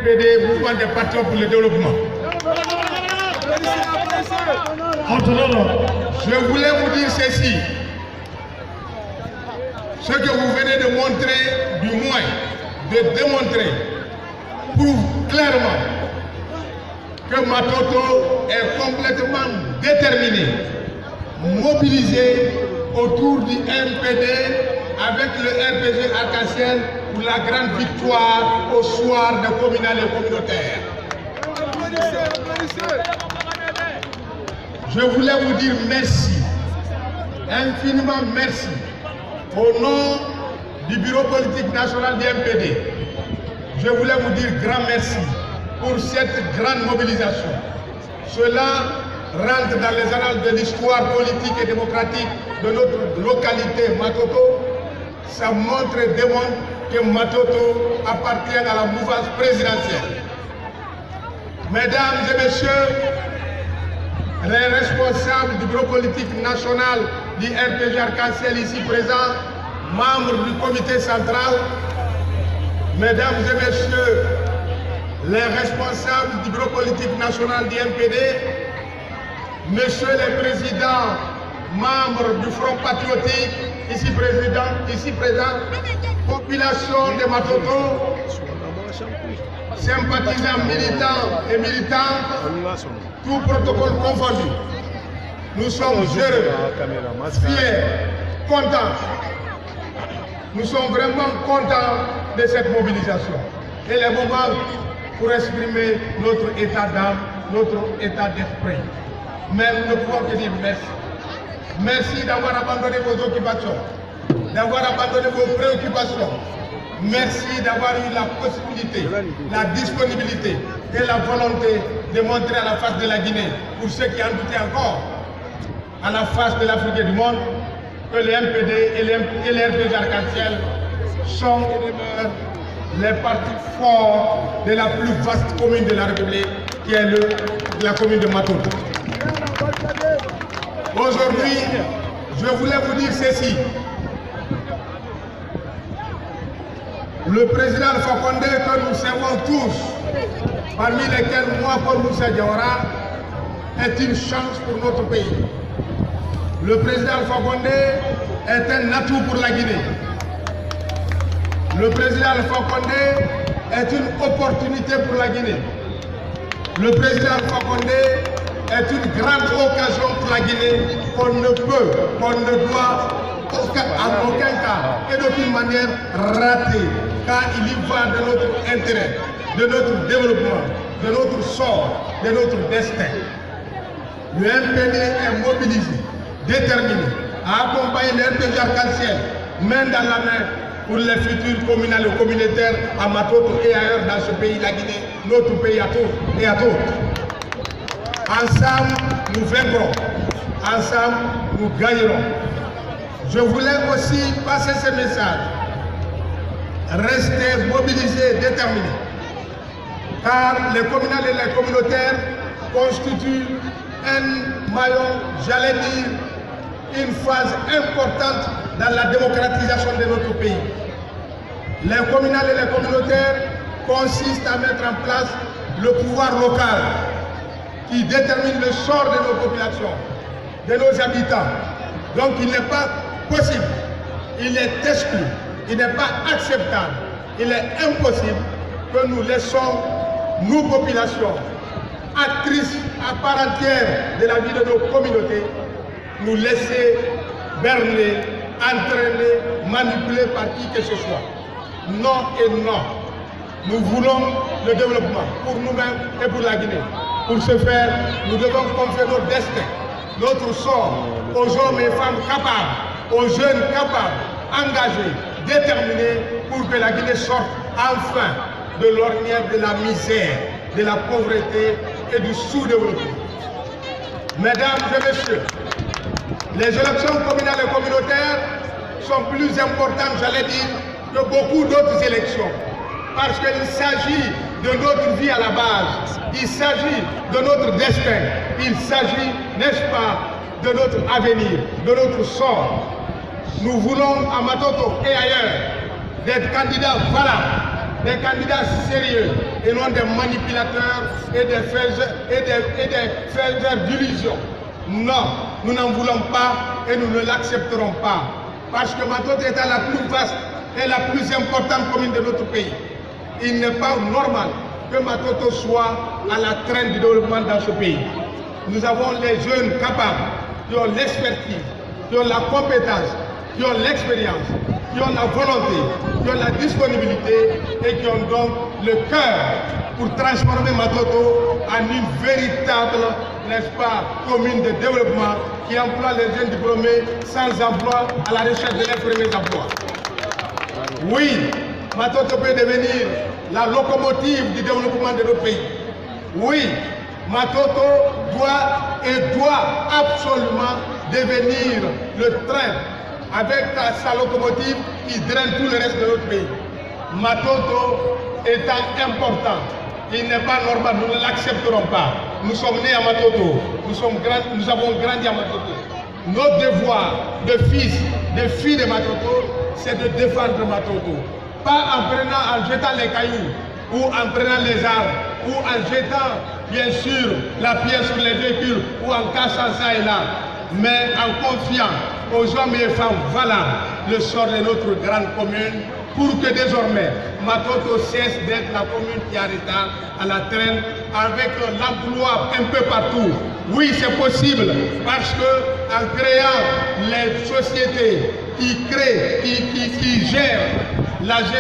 MPD, Mouvement des Patriotes pour le Développement. Je voulais vous dire ceci. Ce que vous venez de montrer, du moins de démontrer, prouve clairement que Matoto est complètement déterminé, mobilisé autour du MPD avec le RPG Arc-en-Ciel pour la grande victoire au soir des communales et communautaires. Je voulais vous dire merci, infiniment merci, au nom du bureau politique national du MPD. Je voulais vous dire grand merci pour cette grande mobilisation. Cela rentre dans les annales de l'histoire politique et démocratique de notre localité Matoto. Ça montre et démontre que Matoto appartient à la mouvance présidentielle. Mesdames et messieurs, les responsables du bureau politique national du RPG Arc-en-Ciel ici présents, membres du comité central, mesdames et messieurs, les responsables du bureau politique national du MPD, messieurs les présidents, membres du Front patriotique, ici présents, population de Matoto, sympathisants, militants et militantes, tout protocole confondu. Nous sommes heureux, fiers, contents. Nous sommes vraiment contents de cette mobilisation. Et les moments pour exprimer notre état d'âme, notre état d'esprit. Mais nous ne pouvons que dire merci. Merci d'avoir abandonné vos occupations, d'avoir abandonné vos préoccupations. Merci d'avoir eu la possibilité, la disponibilité et la volonté de montrer à la face de la Guinée, pour ceux qui en doutaient encore, à la face de l'Afrique et du monde, que le MPD et le RPG Arc-en-Ciel sont et demeurent les partis forts de la plus vaste commune de la République, qui est la commune de Matoto. Aujourd'hui, je voulais vous dire ceci. Le président Alpha Condé, que nous savons tous, parmi lesquels moi, Paul Moussa Diawara, est une chance pour notre pays. Le président Alpha Condé est un atout pour la Guinée. Le président Alpha Condé est une opportunité pour la Guinée. Le président Alpha Condé est une grande occasion pour la Guinée qu'on ne peut, qu'on ne doit en aucun cas et d'aucune manière rater, car il y va de notre intérêt, de notre développement, de notre sort, de notre destin. Le MPD est mobilisé, déterminé à accompagner le RPG Arc-en-Ciel, main dans la main, pour les futurs communales et communautaires à Matoto et ailleurs dans ce pays, la Guinée, notre pays à tous et à toutes. Ensemble, nous vaincrons. Ensemble, nous gagnerons. Je voulais aussi passer ce message. Restez mobilisés, déterminés. Car les communales et les communautaires constituent un maillon, j'allais dire, une phase importante dans la démocratisation de notre pays. Les communales et les communautaires consistent à mettre en place le pouvoir local qui détermine le sort de nos populations, de nos habitants. Donc il n'est pas possible, il est exclu, il n'est pas acceptable, il est impossible que nous laissons nos populations, actrices à part entière de la vie de nos communautés, nous laisser berner, entraîner, manipuler par qui que ce soit. Non et non. Nous voulons le développement pour nous-mêmes et pour la Guinée. Pour ce faire, nous devons confier notre destin, notre sort aux hommes et femmes capables, aux jeunes capables, engagés, déterminés pour que la Guinée sorte enfin de l'ornière de la misère, de la pauvreté et du sous-développement. Mesdames et messieurs, les élections communales et communautaires sont plus importantes, j'allais dire, que beaucoup d'autres élections. Parce qu'il s'agit de notre vie à la base, il s'agit de notre destin, il s'agit, n'est-ce pas, de notre avenir, de notre sort. Nous voulons à Matoto et ailleurs d'être candidats valables, des candidats sérieux et non des manipulateurs et des faiseurs d'illusions. Non, nous n'en voulons pas et nous ne l'accepterons pas. Parce que Matoto est la plus vaste et la plus importante commune de notre pays. Il n'est pas normal que Matoto soit à la traîne du développement dans ce pays. Nous avons les jeunes capables, qui ont l'expertise, qui ont la compétence, qui ont l'expérience, qui ont la volonté, qui ont la disponibilité et qui ont donc le cœur pour transformer Matoto en une véritable, n'est-ce pas, commune de développement qui emploie les jeunes diplômés sans emploi à la recherche de leurs premiers emplois. Oui, Matoto peut devenir la locomotive du développement de notre pays. Oui, Matoto doit absolument devenir le train avec sa locomotive qui draine tout le reste de notre pays. Matoto étant important, il n'est pas normal, nous ne l'accepterons pas. Nous sommes nés à Matoto, nous avons grandi à Matoto. Notre devoir de fils, de filles de Matoto, c'est de défendre Matoto. Pas en jetant les cailloux, ou en prenant les armes, ou en jetant, bien sûr, la pierre sur les véhicules, ou en cassant ça et là, mais en confiant aux hommes et femmes valables le sort de notre grande commune, pour que désormais Matoto cesse d'être la commune qui arrête à la traîne avec l'emploi un peu partout. Oui, c'est possible parce que en créant les sociétés qui créent, qui gèrent la gestion